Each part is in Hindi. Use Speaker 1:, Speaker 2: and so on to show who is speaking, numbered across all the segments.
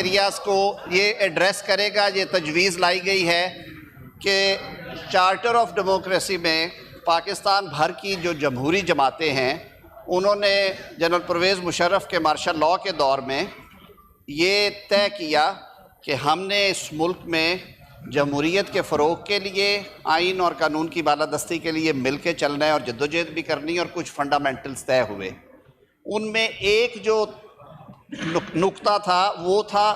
Speaker 1: एरियाज को ये एड्रेस करेगा। ये तजवीज़ लाई गई है कि चार्टर ऑफ डेमोक्रेसी में पाकिस्तान भर की जो जमहूरी जमातें हैं उन्होंने जनरल परवेज़ मुशर्रफ के मार्शल लॉ के दौर में ये तय किया कि हमने इस मुल्क में जमहूरियत के फ़रोग़ के लिए आइन और कानून की बालादस्ती के लिए मिल के चलना है और जद्दोजहद भी करनी है। और कुछ फंडामेंटल्स तय हुए, उनमें एक जो नुक्ता था वो था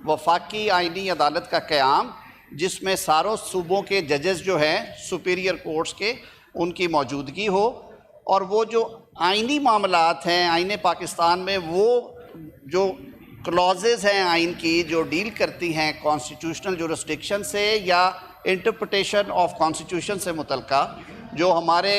Speaker 1: वफाकी आइनी अदालत का क़याम, जिसमें सारों सूबों के जजेस जो हैं सुपीरियर कोर्ट्स के, उनकी मौजूदगी हो। और वो जो आइनी मामलात हैं आइन पाकिस्तान में, वो जो क्लॉजेज़ हैं आइन की जो डील करती हैं कॉन्स्टिट्यूशनल जुरिस्डिक्शन से या इंटरप्रिटेशन ऑफ कॉन्स्टिट्यूशन से मुतल्लिका, जो हमारे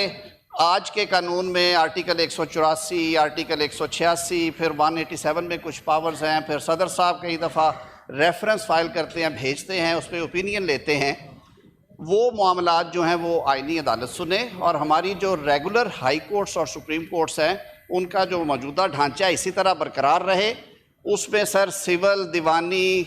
Speaker 1: आज के कानून में आर्टिकल 184, आर्टिकल 186, फिर 187 में कुछ पावर्स हैं, फिर सदर साहब कई दफ़ा रेफरेंस फाइल करते हैं, भेजते हैं, उस पर ओपिनियन लेते हैं। वो मामलात जो हैं वो आइनी अदालत सुने। और हमारी जो रेगुलर हाई कोर्ट्स और सुप्रीम कोर्ट्स हैं उनका जो मौजूदा ढांचा इसी तरह बरकरार रहे। उसमें सर सिविल, दीवानी,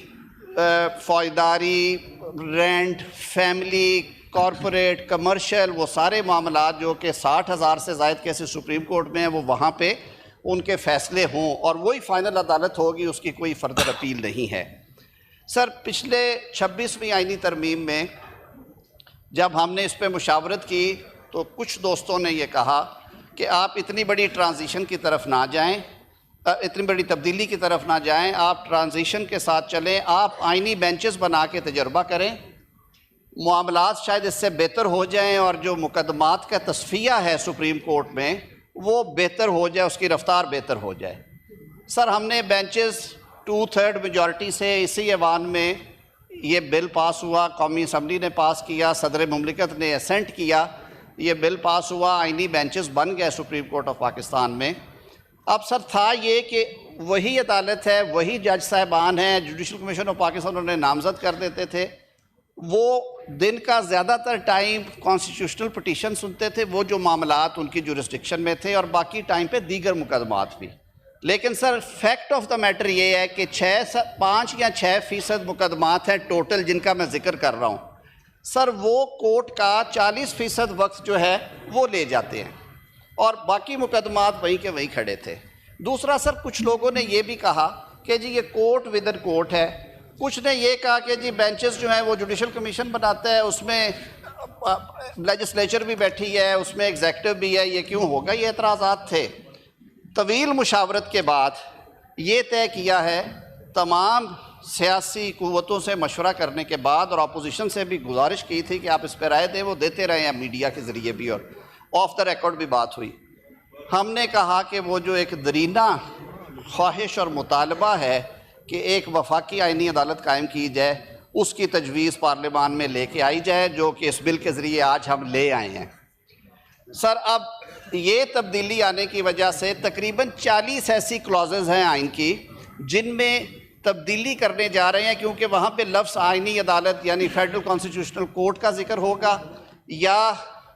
Speaker 1: फौजदारी, रेंट, फैमिली, कॉरपोरेट, कमर्शियल, वो सारे मामलात जो कि 60,000 से ज़ायद केसेस सुप्रीम कोर्ट में हैं, वो वहाँ पे उनके फ़ैसले हों और वही फ़ाइनल अदालत होगी, उसकी कोई फ़र्दर अपील नहीं है। सर पिछले 26वीं आइनी तरमीम में जब हमने इस पर मुशावरत की तो कुछ दोस्तों ने ये कहा कि आप इतनी बड़ी ट्रांजिशन की तरफ ना जाएं, इतनी बड़ी तब्दीली की तरफ ना जाएं, आप ट्रांजिशन के साथ चलें, आप आइनी बेंचेस बना के तजर्बा करें, मामलात शायद इससे बेहतर हो जाएं और जो मुकदमात का तस्फिया है सुप्रीम कोर्ट में वो बेहतर हो जाए, उसकी रफ्तार बेहतर हो जाए। सर हमने बेंचेस 2/3 मेजॉरिटी से इसी ऐवान में ये बिल पास हुआ, कौमी असम्बली ने पास किया, सदर मुमलिकत ने असेंट किया, ये बिल पास हुआ, आइनी बेंचेस बन गए सुप्रीम कोर्ट ऑफ पाकिस्तान में। अब सर था ये कि वही अदालत है, वही जज साहिबान हैं, जुडिशल कमीशन ऑफ पाकिस्तान उन्हें नामजद कर देते थे, वो दिन का ज़्यादातर टाइम कॉन्स्टिट्यूशनल पटिशन सुनते थे, वो जो मामलात उनकी जुरिस्डिक्शन में थे, और बाकी टाइम पे दीगर मुकदमात भी। लेकिन sir fact of the matter ये है कि 5 या 6% मुकदमात हैं टोटल जिनका मैं जिक्र कर रहा हूँ। सर वो कोर्ट का 40% वक्त जो है वो ले जाते हैं और बाकी मुकदमात वहीं के वहीं खड़े थे। दूसरा सर कुछ लोगों ने ये भी कहा कि जी ये कोर्ट विद इन कोर्ट है, कुछ ने ये कहा कि जी बेंचेस जो हैं वो जुडिशल कमीशन बनाता है, उसमें लेजिस्लेचर भी बैठी है, उसमें एग्जेक्टिव भी है, ये क्यों होगा, ये एतराज़ात थे। तवील मुशावरत के बाद ये तय किया है, तमाम सियासी क़ुव्वतों से मशवरा करने के बाद, और अपोजिशन से भी गुजारिश की थी कि आप इस पर राय दें, वो देते रहे हैं मीडिया के ज़रिए भी और ऑफ द रिकॉर्ड भी बात हुई। हमने कहा कि वो जो एक दरीना ख्वाहिश और मुतालबा है कि एक वफाकी आइनी अदालत कायम की जाए, उसकी तजवीज़ पार्लियामान में लेके आई जाए, जो कि इस बिल के ज़रिए आज हम ले आए हैं। सर अब ये तब्दीली आने की वजह से तकरीबन 40 ऐसी क्लॉजेज़ हैं आइन की जिनमें तब्दीली करने जा रहे हैं, क्योंकि वहाँ पे लफ्ज़ आइनी अदालत यानी फेडरल कॉन्स्टिट्यूशनल कोर्ट का जिक्र होगा या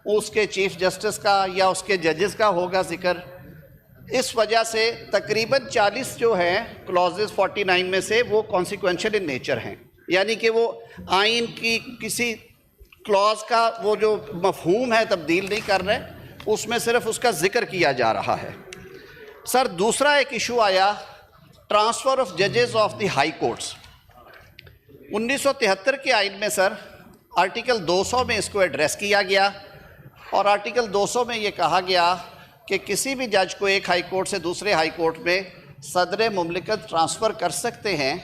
Speaker 1: उसके चीफ जस्टिस का या उसके जजेस का होगा जिक्र। इस वजह से तकरीबन 40 जो हैं क्लॉजेज़ 49 में से वो कॉन्सिक्वेंशियल इन नेचर हैं, यानी कि वो आइन की किसी क्लॉज का वो जो मफहूम है तब्दील नहीं कर रहे, उसमें सिर्फ उसका जिक्र किया जा रहा है। सर दूसरा एक इशू आया, ट्रांसफ़र ऑफ जजेस ऑफ द हाई कोर्ट्स। 1973 के आइन में सर आर्टिकल 200 में इसको एड्रेस किया गया और आर्टिकल 200 में ये कहा गया कि किसी भी जज को एक हाई कोर्ट से दूसरे हाई कोर्ट में सदर मुमलिकत ट्रांसफ़र कर सकते हैं,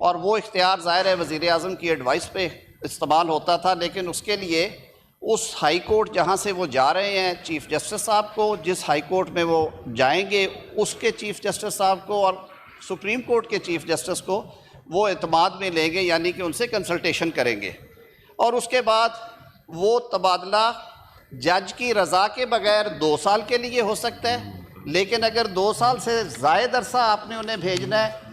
Speaker 1: और वो इख्तियार ज़ाहिर है वज़ीर आज़म की एडवाइस पे इस्तेमाल होता था, लेकिन उसके लिए उस हाई कोर्ट जहाँ से वो जा रहे हैं चीफ़ जस्टिस साहब को, जिस हाई कोर्ट में वो जाएंगे उसके चीफ़ जस्टिस साहब को और सुप्रीम कोर्ट के चीफ़ जस्टिस को वो एतमाद में लेंगे, यानी कि उनसे कंसल्टेशन करेंगे, और उसके बाद वो तबादला जज की रज़ा के बगैर 2 साल के लिए हो सकता है। लेकिन अगर 2 साल से ज़ायद अरसा आपने उन्हें भेजना है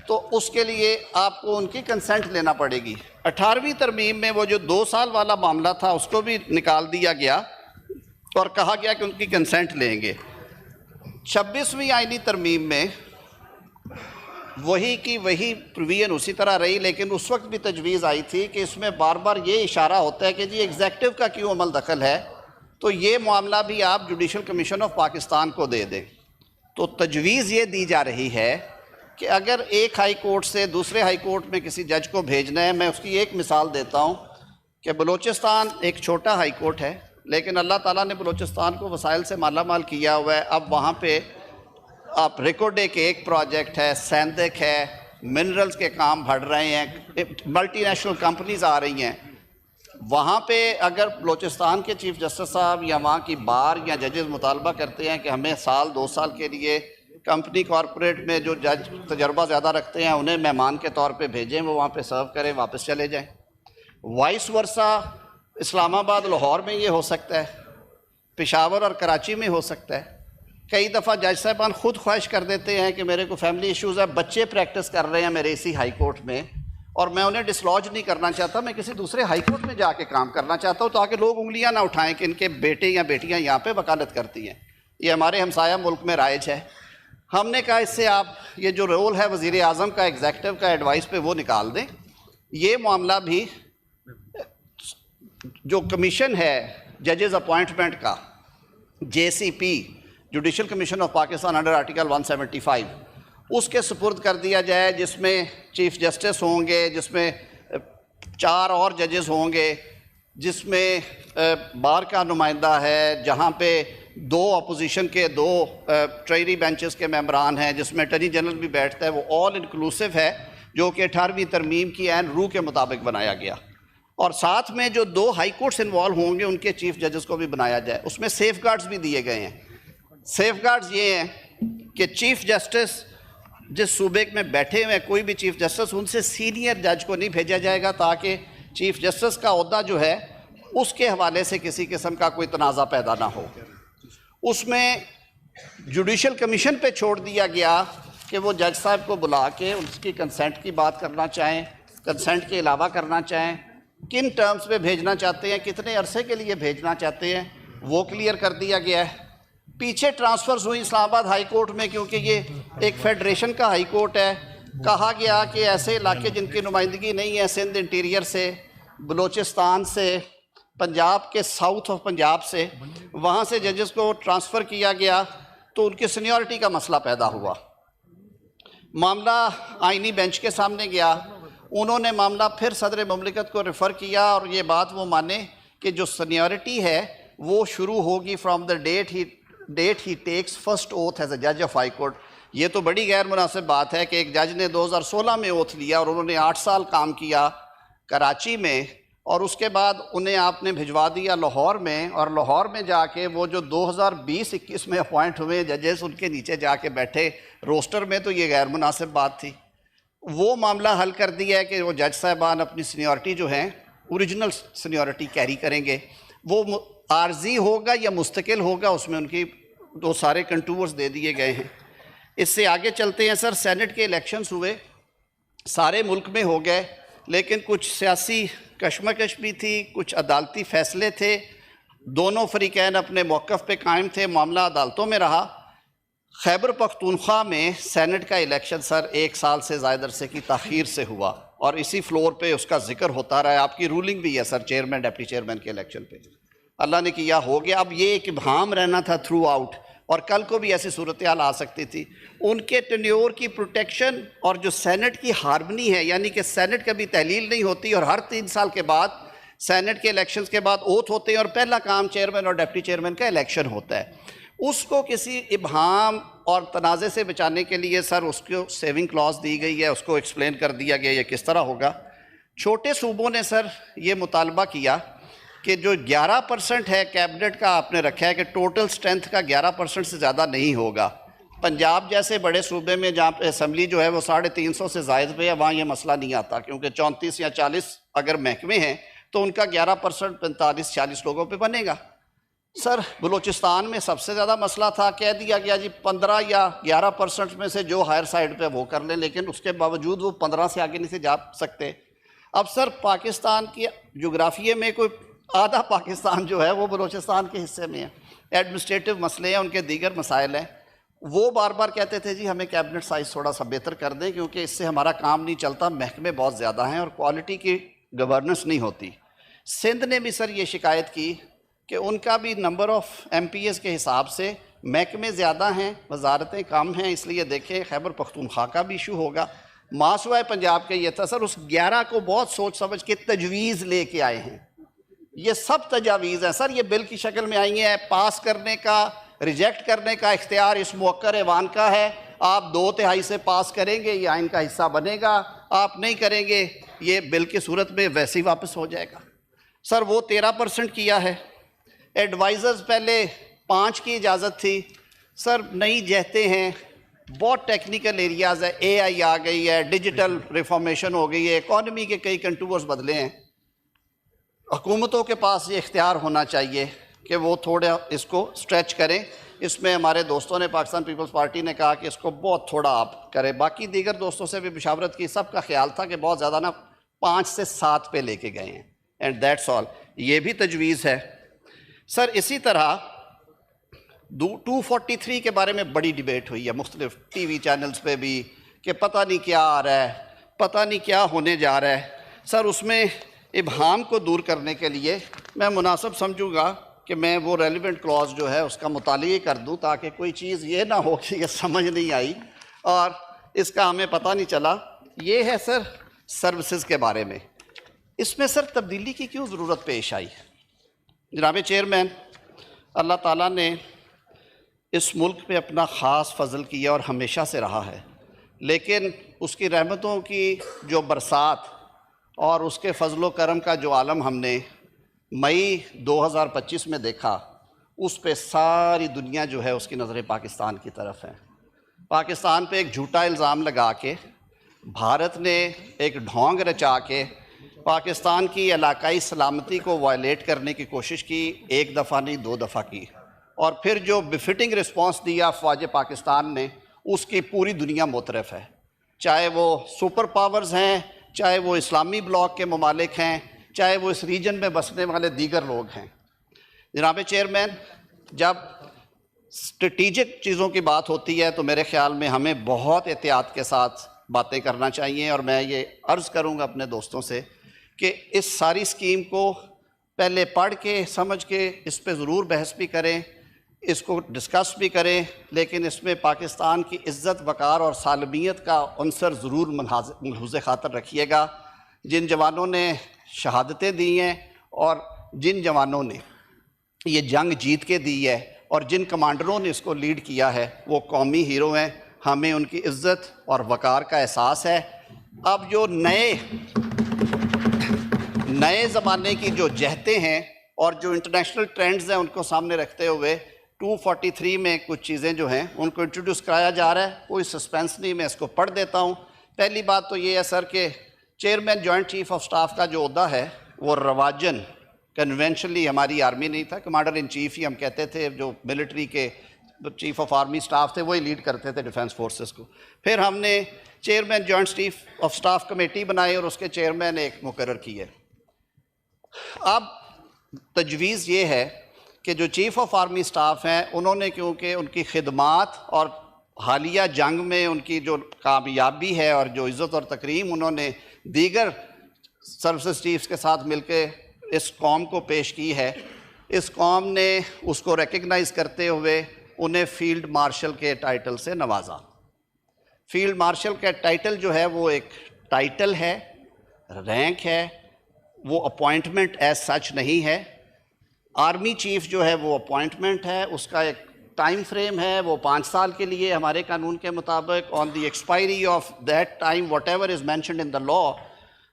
Speaker 1: तो उसके लिए आपको उनकी कंसेंट लेना पड़ेगी। 18वीं तरमीम में वो जो 2 साल वाला मामला था उसको भी निकाल दिया गया और कहा गया कि उनकी कंसेंट लेंगे। 26वीं आइनी तरमीम में वही की वही प्रोविजन उसी तरह रही, लेकिन उस वक्त भी तजवीज़ आई थी कि इसमें बार बार ये इशारा होता है कि जी एग्जेक्टिव का क्यों अमल दखल है, तो ये मामला भी आप जुडिशल कमीशन ऑफ पाकिस्तान को दे दें। तो तजवीज़ ये दी जा रही है कि अगर एक हाई कोर्ट से दूसरे हाई कोर्ट में किसी जज को भेजना है, मैं उसकी एक मिसाल देता हूँ कि बलूचिस्तान एक छोटा हाई कोर्ट है, लेकिन अल्लाह ताला ने बलूचिस्तान को वसाइल से माला माल किया हुआ है। अब वहाँ पे आप रिकोडे के एक प्रोजेक्ट है, सैंदक है, मिनरल्स के काम बढ़ रहे हैं, मल्टीनेशनल कंपनीज आ रही हैं। वहाँ पे अगर बलूचिस्तान के चीफ जस्टिस साहब या वहाँ की बार या जजेस मुतालबा करते हैं कि हमें साल 2 साल के लिए कंपनी कॉरपोरेट में जो जज तजर्बा ज़्यादा रखते हैं उन्हें मेहमान के तौर पे भेजें, वो वहाँ पे सर्व करें, वापस चले जाएं। वाइस वर्सा इस्लामाबाद लाहौर में ये हो सकता है, पेशावर और कराची में हो सकता है। कई दफ़ा जज साहबान ख़ुद ख्वाहिश कर देते हैं कि मेरे को फैमिली इश्यूज़ है, बच्चे प्रैक्टिस कर रहे हैं मेरे इसी हाई कोर्ट में और मैं उन्हें डिसलॉज नहीं करना चाहता, मैं किसी दूसरे हाई कोर्ट में जाके काम करना चाहता हूँ ताकि लोग उंगलियाँ ना उठाएं कि इनके बेटे या बेटियाँ यहाँ पे वकालत करती हैं। ये हमारे हमसाया मुल्क में राइज है। हमने कहा इससे आप ये जो रोल है वज़ीर आज़म का एग्जेक्टिव का एडवाइस पे वो निकाल दें। ये मामला भी जो कमीशन है जजेस अपॉइंटमेंट का, JCP judicial commission of Pakistan under article 175, उसके सुपुर्द कर दिया जाए, जिसमें चीफ जस्टिस होंगे, जिसमें 4 और जजेस होंगे, जिसमें बार का नुमाइंदा है, जहाँ पे 2 अपोजिशन के 2 ट्रायरी बेंचेस के मेंबरान हैं, जिसमें अटॉर्नी जनरल भी बैठता है। वो ऑल इंक्लूसिव है जो कि 18वीं तरमीम की ऐन रूह के मुताबिक बनाया गया। और साथ में जो 2 हाई कोर्ट्स इन्वॉल्व होंगे उनके चीफ जजेस को भी बनाया जाए। उसमें सेफ गार्ड्स भी दिए गए हैं। सेफ गार्ड्स ये हैं कि चीफ जस्टिस जिस सूबे में बैठे हुए हैं, कोई भी चीफ जस्टिस, उनसे सीनियर जज को नहीं भेजा जाएगा ताकि चीफ जस्टिस का ओहदा जो है उसके हवाले से किसी किस्म का कोई तनाज़ा पैदा ना हो। उसमें जुडिशल कमीशन पे छोड़ दिया गया कि वो जज साहब को बुला के उसकी कंसेंट की बात करना चाहें, कंसेंट के अलावा करना चाहें, किन टर्म्स पे भेजना चाहते हैं, कितने अरसे के लिए भेजना चाहते हैं, वो क्लियर कर दिया गया है। पीछे ट्रांसफ़र्स हुई इस्लामाबाद हाई कोर्ट में, क्योंकि ये एक फेडरेशन का हाई कोर्ट है। कहा गया कि ऐसे इलाके जिनकी नुमाइंदगी नहीं है, सिंध इंटीरियर से, बलूचिस्तान से, पंजाब के साउथ ऑफ पंजाब से, वहाँ से जजेस को ट्रांसफ़र किया गया तो उनकी सीनियरिटी का मसला पैदा हुआ। मामला आइनी बेंच के सामने गया, उन्होंने मामला फिर सदर मुमलिकत को रेफ़र किया और ये बात वो माने कि जो सीनियरिटी है वो शुरू होगी from the date he takes first oath as a जज ऑफ हाई कोर्ट। ये तो बड़ी गैर मुनासिब बात है कि एक जज ने 2016 में ओथ लिया और उन्होंने 8 साल काम किया कराची में, और उसके बाद उन्हें आपने भिजवा दिया लाहौर में, और लाहौर में जाके वो जो 2020-21 में अपॉइंट हुए जजेस उनके नीचे जाके बैठे रोस्टर में, तो ये गैर मुनासिब बात थी। वो मामला हल कर दिया है कि वो जज साहबान अपनी सीनियरिटी जो है ओरिजिनल सीनियरिटी कैरी करेंगे। वो आर्जी होगा या मुस्तकिल होगा, उसमें उनकी दो सारे कंटूर्स दे दिए गए हैं। इससे आगे चलते हैं सर। सेनेट के इलेक्शंस हुए, सारे मुल्क में हो गए, लेकिन कुछ सियासी कशमकश भी थी, कुछ अदालती फ़ैसले थे। दोनों फ़रीक़ैन अपने मौक़िफ़ पे कायम थे, मामला अदालतों में रहा। खैबर पख्तूनख्वा में सेनेट का इलेक्शन सर 1 साल से ज़ायद अरसे की ताख़ीर से हुआ और इसी फ्लोर पे उसका जिक्र होता रहा है। आपकी रूलिंग भी है सर चेयरमैन डिप्टी चेयरमैन के इलेक्शन पे, अल्लाह ने किया हो गया। अब ये एक इब्हाम रहना था थ्रू आउट, और कल को भी ऐसी सूरत हाल आ सकती थी। उनके टेन्योर की प्रोटेक्शन और जो सेनेट की हार्मनी है, यानी कि सेनेट कभी तहलील नहीं होती और हर 3 साल के बाद सेनेट के इलेक्शंस के बाद ओथ होते हैं और पहला काम चेयरमैन और डिप्टी चेयरमैन का इलेक्शन होता है। उसको किसी इब्हाम और तनाज़े से बचाने के लिए सर उसको सेविंग क्लॉज दी गई है, उसको एक्सप्लेन कर दिया गया ये किस तरह होगा। छोटे सूबों ने सर ये मुतालबा किया कि जो 11% है कैबिनेट का आपने रखा है कि टोटल स्ट्रेंथ का 11% से ज़्यादा नहीं होगा। पंजाब जैसे बड़े सूबे में जहाँ पे असम्बली जो है वो 350 से ज़ायद पे है, वहाँ ये मसला नहीं आता, क्योंकि 34 या 40 अगर महकमे हैं तो उनका 11% 45-40 लोगों पे बनेगा। सर बलूचिस्तान में सबसे ज़्यादा मसला था, कह दिया गया जी 15 या 11% में से जो हायर साइड पे वो कर लें, लेकिन उसके बावजूद वो 15 से आगे नहीं से जा सकते। अब सर पाकिस्तान की जोग्राफिए में कोई आधा पाकिस्तान जो है वो बलूचिस्तान के हिस्से में है, एडमिनिस्ट्रेटिव मसले हैं, उनके दीगर मसाइल हैं, वो बार बार कहते थे जी हमें कैबिनेट साइज़ थोड़ा सा बेहतर कर दें क्योंकि इससे हमारा काम नहीं चलता, महकमे बहुत ज़्यादा हैं और क्वालिटी की गवर्नेंस नहीं होती। सिंध ने भी सर ये शिकायत की कि उनका भी नंबर ऑफ़ MPs के हिसाब से महकमे ज़्यादा हैं, वजारतें कम हैं, इसलिए देखें खैबर पख्तूनख्वा का भी इशू होगा। मासवाए पंजाब का ये था सर, उस 11 को बहुत सोच समझ के तजवीज़ ले कर आए हैं। ये सब तजावीज़ हैं सर, ये बिल की शक्ल में आई हैं। पास करने का, रिजेक्ट करने का इख्तियार इस मुवक्कर ऐवान का है। आप 2/3 से पास करेंगे ये आइन का हिस्सा बनेगा, आप नहीं करेंगे ये बिल की सूरत में वैसे ही वापस हो जाएगा। सर वो 13% किया है। एडवाइज़र्स पहले 5 की इजाज़त थी, सर नहीं जहते हैं, बहुत टेक्निकल एरियाज़ है, AI आ गई है, डिजिटल रिफॉर्मेशन हो गई है, इकॉनमी के कई कंटूर्स बदले हैं। हुकूमतों के पास ये इख्तियार होना चाहिए कि वो थोड़ा इसको स्ट्रेच करें। इसमें हमारे दोस्तों ने, पाकिस्तान पीपल्स पार्टी ने कहा कि इसको बहुत थोड़ा आप करें। बाकी दीगर दोस्तों से भी मुशावरत की, सबका ख्याल था कि बहुत ज़्यादा ना 5 से 7 पे लेके गए हैं, एंड दैट्स ऑल। ये भी तजवीज़ है सर। इसी तरह 243 के बारे में बड़ी डिबेट हुई है मुख्तलिफ TV चैनल्स पे भी कि पता नहीं क्या आ रहा है, पता नहीं क्या होने जा रहा है। सर उसमें इबहाम को दूर करने के लिए मैं मुनासिब समझूंगा कि मैं वो रेलिवेंट क्लॉज जो है उसका मुतालिया कर दूं ताकि कोई चीज़ ये ना हो कि ये समझ नहीं आई और इसका हमें पता नहीं चला। ये है सर सर्विसेज के बारे में। इसमें सर तब्दीली की क्यों ज़रूरत पेश आई? जनाब चेयरमैन, अल्लाह ताला ने इस मुल्क पे अपना ख़ास फ़ज़ल किया और हमेशा से रहा है, लेकिन उसकी रहमतों की जो बरसात और उसके फ़ज़ल करम का जो आलम हमने मई 2025 में देखा, उस पे सारी दुनिया जो है उसकी नज़रें पाकिस्तान की तरफ हैं। पाकिस्तान पे एक झूठा इल्ज़ाम लगा के भारत ने एक ढोंग रचा के पाकिस्तान की इलाकाई सलामती को वायलेट करने की कोशिश की, एक दफ़ा नहीं 2 दफ़ा की, और फिर जो बिफिटिंग रिस्पॉन्स दिया अफवाज पाकिस्तान ने, उसकी पूरी दुनिया मुतरफ़ है। चाहे वो सुपर पावर्स हैं, चाहे वो इस्लामी ब्लॉक के ममालिक हैं, चाहे वो इस रीजन में बसने वाले दीगर लोग हैं। जनाब चेयरमैन, जब स्ट्रेटिजिक चीज़ों की बात होती है तो मेरे ख़्याल में हमें बहुत एहतियात के साथ बातें करना चाहिए, और मैं ये अर्ज़ करूँगा अपने दोस्तों से कि इस सारी स्कीम को पहले पढ़ के समझ के इस पर ज़रूर बहस भी करें, इसको डिस्कस भी करें, लेकिन इसमें पाकिस्तान की इज़्ज़त, वक़ार और सालमियत का अंसर ज़रूर मलहूज़ ख़ातर रखिएगा। जिन जवानों ने शहादतें दी हैं और जिन जवानों ने ये जंग जीत के दी है और जिन कमांडरों ने इसको लीड किया है, वो कौमी हीरो हैं। हमें उनकी इज़्ज़त और वक़ार का एहसास है। अब जो नए ज़माने की जो जहतें हैं और जो इंटरनेशनल ट्रेंड्स हैं, उनको सामने रखते हुए 243 में कुछ चीज़ें जो हैं उनको इंट्रोड्यूस कराया जा रहा है। कोई सस्पेंस नहीं, मैं इसको पढ़ देता हूँ। पहली बात तो ये है सर कि chairman joint chief of staff का जो ओहदा है वो रवाजन कन्वेंशनली हमारी आर्मी नहीं था, कमांडर इन चीफ ही हम कहते थे। जो मिलिट्री के चीफ ऑफ आर्मी स्टाफ थे वही लीड करते थे डिफेंस फोर्सेस को। फिर हमने chairman joint chief of staff committee बनाई और उसके चेयरमैन एक मुकर्रर किए। अब तजवीज़ ये है कि जो चीफ़ ऑफ आर्मी स्टाफ हैं, उन्होंने क्योंकि उनकी खिदमात और हालिया जंग में उनकी जो कामयाबी है और जो इज़्ज़त और तकरीम उन्होंने दीगर सर्विसेज चीफ्स के साथ मिलकर इस कौम को पेश की है, इस कौम ने उसको रिकग्नाइज़ करते हुए उन्हें फील्ड मार्शल के टाइटल से नवाजा। फील्ड मार्शल का टाइटल जो है वो एक टाइटल है, रैंक है, वो अपॉइंटमेंट एज सच नहीं है। आर्मी चीफ जो है वो अपॉइंटमेंट है, उसका एक टाइम फ्रेम है, वो 5 साल के लिए हमारे कानून के मुताबिक on the expiry of that time what ever is mentioned in the law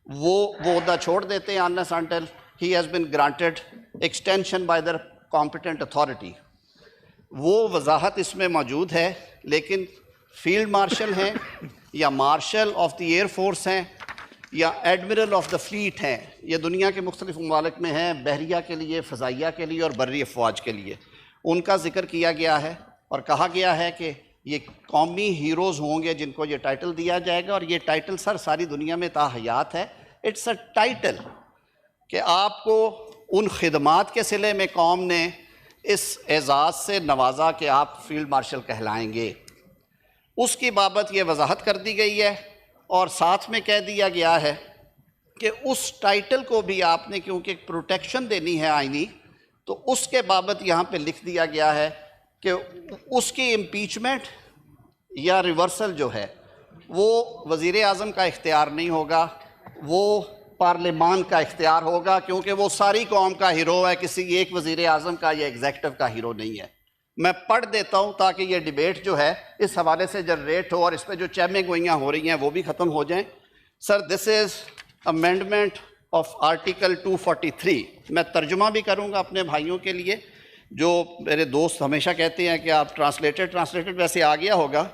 Speaker 1: वो ओहदा छोड़ देते हैं unless until he has been granted extension by the competent authority. वो वजाहत इसमें मौजूद है, लेकिन फील्ड मार्शल हैं या marshal of the air force हैं या एडमिरल ऑफ द फ्लीट हैं, ये दुनिया के मुख्तलिफ ममालिक में हैं, बहरिया के लिए, फ़ज़ाइया के लिए और बर्री अफवाज के लिए। उनका ज़िक्र किया गया है और कहा गया है कि ये कौमी हीरोज़ होंगे जिनको ये टाइटल दिया जाएगा। और ये टाइटल सर सारी दुनिया में ताहयात है। इट्स अ टाइटल कि आपको उन खिदमात के सिले में कौम ने इस एजाज़ से नवाजा कि आप फील्ड मार्शल कहलाएंगे। उसकी बाबत ये वजाहत कर दी गई है और साथ में कह दिया गया है कि उस टाइटल को भी आपने क्योंकि प्रोटेक्शन देनी है आईनी, तो उसके बाबत यहाँ पे लिख दिया गया है कि उसकी इम्पीचमेंट या रिवर्सल जो है वो वज़ीर आज़म का इख्तियार नहीं होगा, वो पार्लियामान का इख्तियार होगा, क्योंकि वो सारी कौम का हीरो है, किसी एक वज़ीर आज़म का या एग्जेक्टिव का हीरो नहीं है। मैं पढ़ देता हूँ ताकि ये डिबेट जो है इस हवाले से जनरेट हो और इस पर जो चैमें गोइयाँ हो रही हैं वो भी ख़त्म हो जाएँ। Sir, this is amendment of article 243। मैं तर्जुमा भी करूँगा अपने भाइयों के लिए, जो मेरे दोस्त हमेशा कहते हैं कि आप ट्रांसलेटेड वैसे आ गया होगा।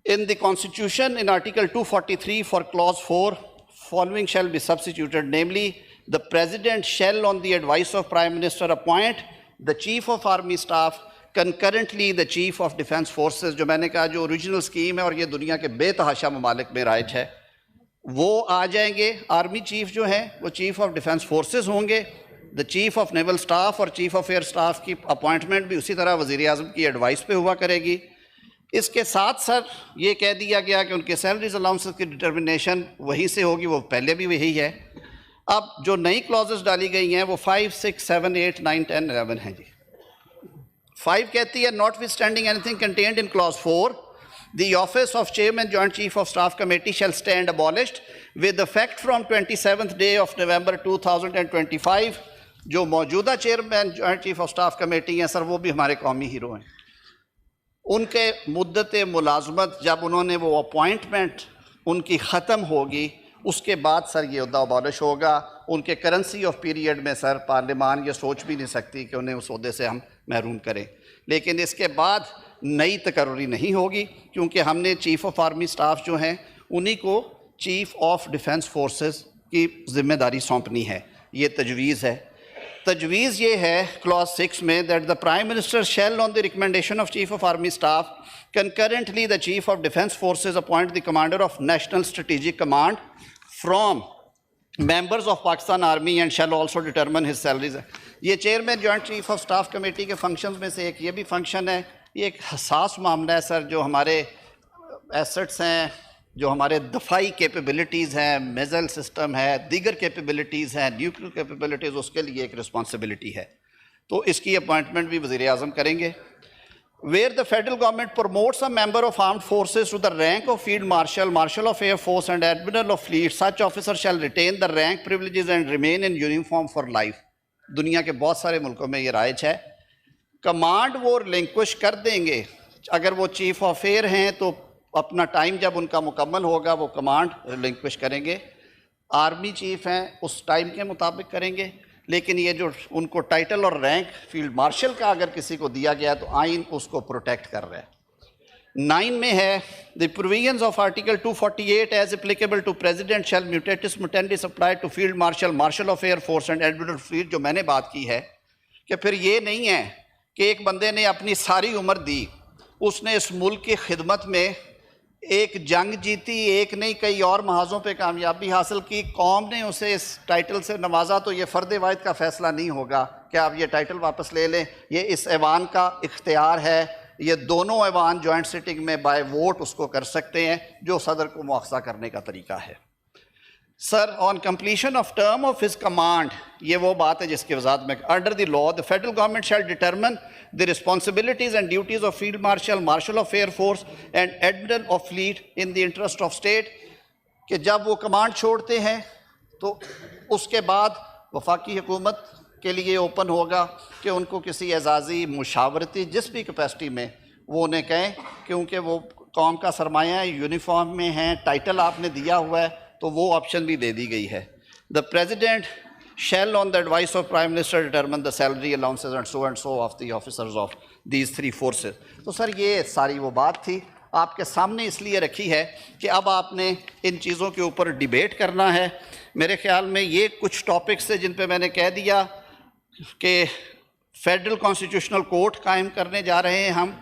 Speaker 1: In the Constitution, in Article 243 for Clause 4, following shall be substituted, namely, the President shall, on the advice of Prime Minister, appoint the Chief of Army Staff, concurrently the Chief of Defence Forces। जो मैंने कहा जो ओरिजिनल स्कीम है और ये दुनिया के बेतहाशा ममालिक में राइज है, वो आ जाएंगे। आर्मी चीफ जो है वो चीफ ऑफ डिफेंस फोर्सेस होंगे। The chief of naval staff और चीफ ऑफ एयर स्टाफ की अपॉइंटमेंट भी उसी तरह वज़ीर आज़म की एडवाइस पे हुआ करेगी। इसके साथ सर ये कह दिया गया कि उनके सैलरीज अलाउंसेस की डिटर्मिनेशन वहीं से होगी, वो पहले भी वही है। अब जो नई क्लॉजेस डाली गई हैं वो 5, 6, 7, 8, 9, 10, 11 हैं जी। 5 कहती है not with standing anything contained in clause 4, the office of chairman joint chief of staff committee shell stand abolished with effect from 27th day of November 2025। जो मौजूदा chairman joint chief of staff committee हैं सर, वो भी हमारे कौमी हीरो हैं। उनके मुद्दत मुलाजमत जब उन्होंने वो अपॉइंटमेंट उनकी ख़त्म होगी उसके बाद सर ये उहदा अबॉलिश होगा। उनके करेंसी ऑफ पीरियड में सर पार्लियामान ये सोच भी नहीं सकती कि उन्हें उस ओहदे से हम महरूम करें, लेकिन इसके बाद नई तकर्री नहीं होगी, क्योंकि हमने चीफ़ ऑफ आर्मी स्टाफ जो हैं उन्हीं को चीफ़ ऑफ डिफेंस फोर्सेस की ज़िम्मेदारी सौंपनी है। ये तजवीज़ है। तजवीज़ ये है क्लॉज 6 में that the prime minister shell on the recommendation of chief of army staff concurrently the chief of defense forces appoint the commander of national strategic command from members of Pakistan army and shall also determine his salaries। ये chairman joint chief of staff committee के फंक्शंस में से एक ये भी फंक्शन है। ये एक हसास मामला है सर, जो हमारे एसेट्स हैं, जो हमारे दफाई कैपेबिलिटीज़ हैं, मिसाइल सिस्टम है, दीगर कैपेबिलिटीज़ हैं, न्यूक्लियर कैपेबिलिटीज़, उसके लिए एक रिस्पॉन्सिबिलिटी है। तो इसकी अपॉइंटमेंट भी वज़ीर आज़म करेंगे। Where the federal government promotes a member of armed forces to the rank of field marshal, marshal of air force and admiral of fleet, such officer shall retain the rank privileges and remain in uniform for life। दुनिया के बहुत सारे मुल्कों में ये राइज है। कमांड वो रिलिंक्विश कर देंगे, अगर वो चीफ ऑफ एयर हैं तो अपना टाइम जब उनका मुकम्मल होगा वो कमांड रिलिंक्विश करेंगे। आर्मी चीफ हैं उस टाइम के मुताबिक करेंगे, लेकिन ये जो उनको टाइटल और रैंक फील्ड मार्शल का अगर किसी को दिया गया तो आइन उसको प्रोटेक्ट कर रहा है। 9 में है the provisions of article 248 as applicable to president shall mutatis mutandis apply to field marshal, marshal of air force and admiral fleet. जो मैंने बात की है कि फिर ये नहीं है कि एक बंदे ने अपनी सारी उम्र दी, उसने इस मुल्क की खिदमत में एक जंग जीती, एक नहीं कई और महाजों पे कामयाबी हासिल की, कौम ने उसे इस टाइटल से नवाजा, तो ये फ़र्द वाहिद का फ़ैसला नहीं होगा कि आप ये टाइटल वापस ले लें। ये इस ऐवान का इख्तियार है। ये दोनों ऐवान जॉइंट सिटिंग में बाय वोट उसको कर सकते हैं, जो सदर को मुआखज़ा करने का तरीका है। Sir, on completion of term of his command, ये वो बात है जिसकी वजाहत में under the law the federal government shell determine the responsibilities and duties of field marshal, marshal of air force and admiral of fleet in the interest of state. कि जब वो कमांड छोड़ते हैं तो उसके बाद वफाकी हुकूमत के लिए ओपन होगा कि उनको किसी एजाज़ी मुशावरती जिस भी कैपेसिटी में वो उन्हें कहें, क्योंकि वो कौम का सरमाया है, यूनिफॉर्म में हैं, टाइटल आपने दिया हुआ है, तो वो ऑप्शन भी दे दी गई है। The president shell on the advice of prime minister determine the salary allowances and so of the officers of these 3 forces. तो सर ये सारी वो बात थी, आपके सामने इसलिए रखी है कि अब आपने इन चीज़ों के ऊपर डिबेट करना है। मेरे ख्याल में ये कुछ टॉपिक्स थे जिन पे मैंने कह दिया कि फेडरल कॉन्स्टिट्यूशनल कोर्ट कायम करने जा रहे हैं हम।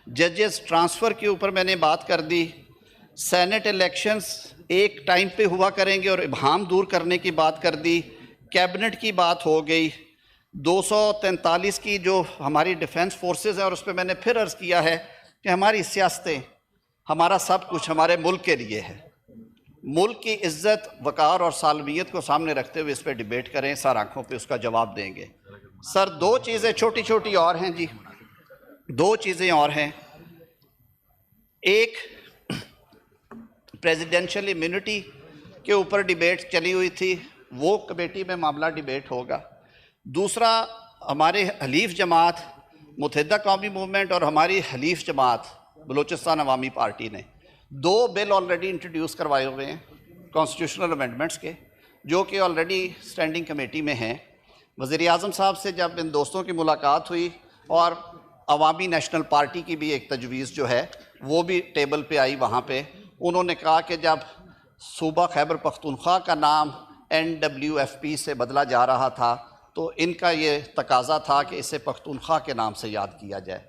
Speaker 1: जजेस ट्रांसफ़र के ऊपर मैंने बात कर दी। सेनेट इलेक्शंस एक टाइम पे हुआ करेंगे और इबहम दूर करने की बात कर दी। कैबिनेट की बात हो गई। 243 की जो हमारी डिफेंस फोर्सेस हैं, और उस पर मैंने फिर अर्ज़ किया है कि हमारी सियासतें, हमारा सब कुछ हमारे मुल्क के लिए है। मुल्क की इज़्ज़त, वक़ार और सालमियत को सामने रखते हुए इस पर डिबेट करें, सर आँखों पे उसका जवाब देंगे। सर दो चीज़ें छोटी छोटी और हैं जी, दो चीज़ें और हैं। एक, प्रेसिडेंशियल इम्यूनिटी के ऊपर डिबेट चली हुई थी, वो कमेटी में मामला डिबेट होगा। दूसरा, हमारे हलीफ जमात मुत्तहिदा कौमी मूवमेंट और हमारी हलीफ जमात बलूचिस्तान अवामी पार्टी ने 2 बिल ऑलरेडी इंट्रोड्यूस करवाए हुए हैं कॉन्स्टिट्यूशनल अमेंडमेंट्स के, जो कि ऑलरेडी स्टैंडिंग कमेटी में हैं। वज़ीर आज़म साहब से जब इन दोस्तों की मुलाकात हुई और अवामी नेशनल पार्टी की भी एक तजवीज़ जो है वो भी टेबल पे आई, वहाँ पे उन्होंने कहा कि जब सूबा खैबर पख्तूनख्वा का नाम NWFP से बदला जा रहा था तो इनका ये तकाजा था कि इसे पख्तूनख्वा के नाम से याद किया जाए।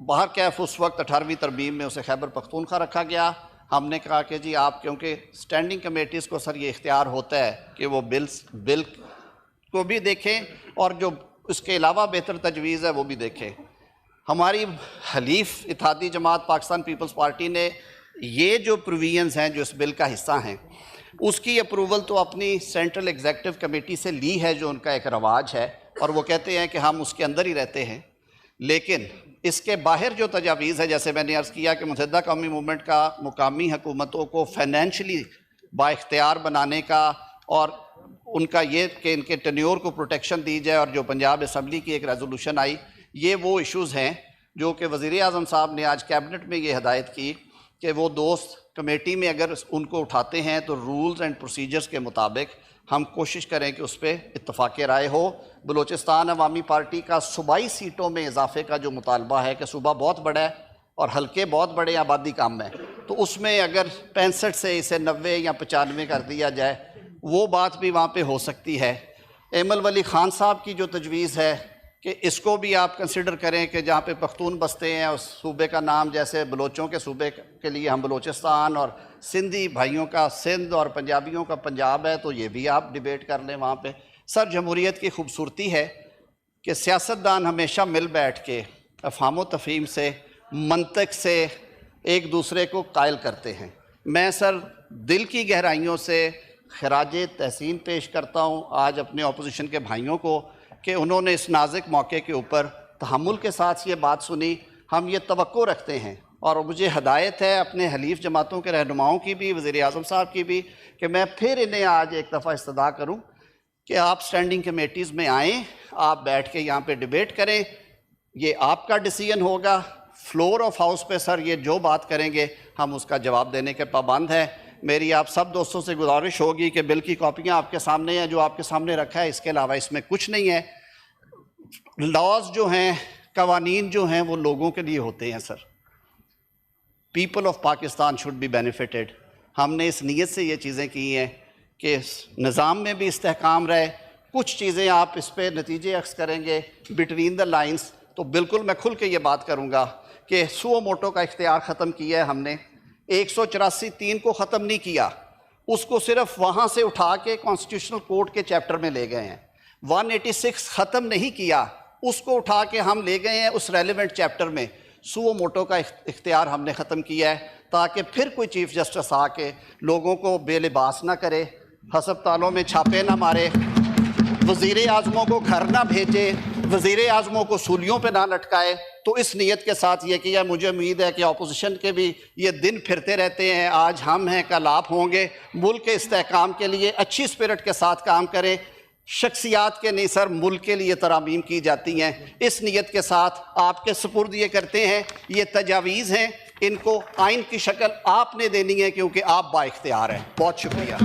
Speaker 1: बाहर कैफ उस वक्त 18वीं तरमीम में उसे खैबर पख्तूनख्वा रखा गया। हमने कहा कि जी आप, क्योंकि स्टैंडिंग कमेटीज़ को सर ये इख्तियार होता है कि वो बिल को भी देखें और जो उसके अलावा बेहतर तजवीज़ है वो भी देखें। हमारी हलीफ इत्तेहादी जमात पाकिस्तान पीपल्स पार्टी ने ये जो प्रोविजंस हैं जो इस बिल का हिस्सा हैं उसकी अप्रूवल तो अपनी सेंट्रल एग्जीक्यूटिव कमेटी से ली है, जो उनका एक रवाज है, और वो कहते हैं कि हम उसके अंदर ही रहते हैं। लेकिन इसके बाहर जो तजावीज़ है, जैसे मैंने अर्ज़ किया कि मुत्तहिदा कौमी मूवमेंट का मुकामी हुकूमतों को फाइनेंशली बाइख्तियार बनाने का और उनका ये कि इनके टेन्योर को प्रोटेक्शन दी जाए, और जो पंजाब असम्बली की एक रेजोल्यूशन आई, ये वो इश्यूज़ हैं जो कि वज़ीर आज़म साहब ने आज कैबिनेट में ये हिदायत की कि वो दोस्त कमेटी में अगर उनको उठाते हैं तो रूल्स एंड प्रोसीजर्स के मुताबिक हम कोशिश करें कि उस पर इत्तफाक़ राय हो। बलूचिस्तान अवामी पार्टी का सूबाई सीटों में इजाफे का जो मुतालबा है कि सूबा बहुत बड़ा है और हल्के बहुत बड़े, आबादी कम है, तो उसमें अगर 65 से इसे 90 या 95 कर दिया जाए, वो बात भी वहाँ पे हो सकती है। एमल वली ख़ान साहब की जो तजवीज़ है कि इसको भी आप कंसिडर करें कि जहाँ पे पख्तून बसते हैं उस सूबे का नाम, जैसे बलोचों के सूबे के लिए हम बलूचिस्तान और सिंधी भाइयों का सिंध और पंजाबियों का पंजाब है, तो ये भी आप डिबेट कर लें वहाँ पे। सर जमहूरियत की खूबसूरती है कि सियासतदान हमेशा मिल बैठ के अफ़हाम व तफ़हीम से, मंतक से एक दूसरे को कायल करते हैं। मैं सर दिल की गहराइयों से खराज तहसीन पेश करता हूँ आज अपने अपोजिशन के भाइयों को कि उन्होंने इस नाजुक मौके के ऊपर तहम्मुल के साथ ये बात सुनी। हम ये तवक्को रखते हैं और मुझे हदायत है अपने हलीफ जमातों के रहनुमाओं की भी, वज़ीर आज़म साहब की भी, कि मैं फिर इन्हें आज एक दफ़ा इस्तदा करूं कि आप स्टैंडिंग कमेटीज़ में आएँ, आप बैठ के यहाँ पे डिबेट करें। ये आपका डिसीजन होगा। फ्लोर ऑफ हाउस पे सर ये जो बात करेंगे हम उसका जवाब देने के पाबंद हैं। मेरी आप सब दोस्तों से गुजारिश होगी कि बिल की कॉपियाँ आपके सामने हैं, जो आपके सामने रखा है, इसके अलावा इसमें कुछ नहीं है। लॉज जो हैं, कवानीन जो हैं, वो लोगों के लिए होते हैं sir. People of Pakistan should be benefited. हमने इस नीयत से ये चीज़ें की हैं कि निज़ाम में भी इस्तेहकाम रहे। कुछ चीज़ें आप इस पर नतीजे अक्स करेंगे बिटवीन द लाइन्स, तो बिल्कुल मैं खुल के ये बात करूँगा कि सुओ मोटो का इख्तियार ख़त्म किया है हमने। 184(3) को ख़त्म नहीं किया, उसको सिर्फ वहाँ से उठा के कॉन्स्टिट्यूशनल कोर्ट के चैप्टर में ले गए हैं। 186 ख़त्म नहीं किया, उसको उठा के हम ले गए हैं उस रेलिवेंट चैप्टर में। सुओ मोटो का इख्तियार हमने ख़त्म किया है ताकि फिर कोई चीफ़ जस्टिस आके लोगों को बेलिबास ना करे, हस्पतालों में छापे ना मारे, वज़ीर आज़मों को घर ना भेजे, वज़ीर आज़मों को सूलियों पे ना लटकाए। तो इस नीयत के साथ ये किया। मुझे उम्मीद है कि अपोजिशन के भी ये दिन फिरते रहते हैं, आज हम हैं कल आप होंगे। मुल्क के इस्तेहकाम के लिए अच्छी स्पिरिट के साथ काम करें। शख्सियात के नहीं सर, मुल्क के लिए तरामीम की जाती हैं। इस नीयत के साथ आपके सुपुर्द ये करते हैं। ये तजावीज़ हैं, इनको आइन की शक्ल आपने देनी है क्योंकि आप बाइख्तियार हैं। बहुत शुक्रिया।